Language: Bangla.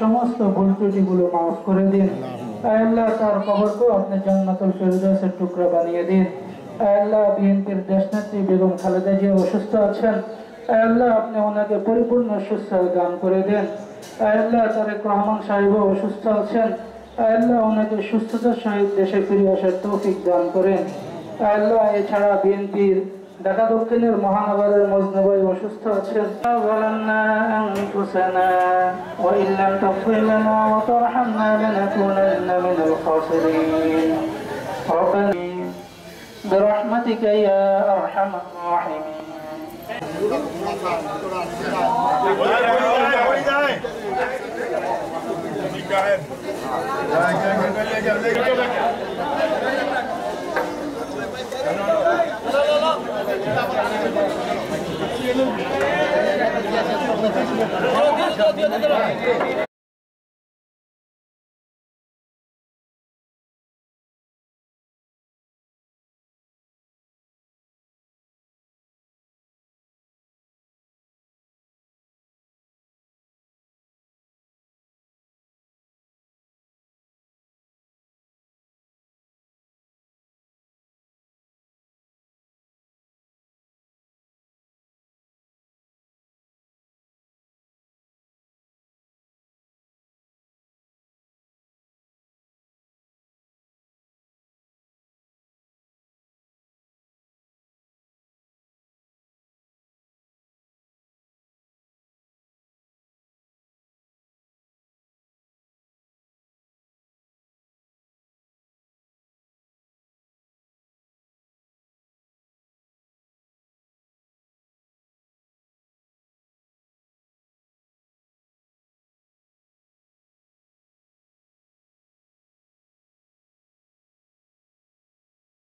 সমস্ত ভুল ত্রুটিগুলো মাফ করে দিন। আল্লাহ তার কবরকে আপনি জান্নাতুল ফেরদৌসের টুকরা বানিয়ে দিন। আল্লাহ বিএনপির দেশনেত্রী বেগম খালেদা জিয়া অসুস্থ আছেন, আল্লাহ আপনি ওনাকে পরিপূর্ণ সুস্থ দান করে দেন। আল্লাহ তারেক রহমান সাহেব অসুস্থ আছেন, আল্লাহ ওনাকে সুস্থতার সহিত দেশে ফিরে আসার তৌফিক দান করেন। আল্লাহ এছাড়া বিএনপির ঢাকা দক্ষিণের মহানগরের মজনু ভাই অসুস্থ আছেন। برحمتك يا أرحم الراحمين.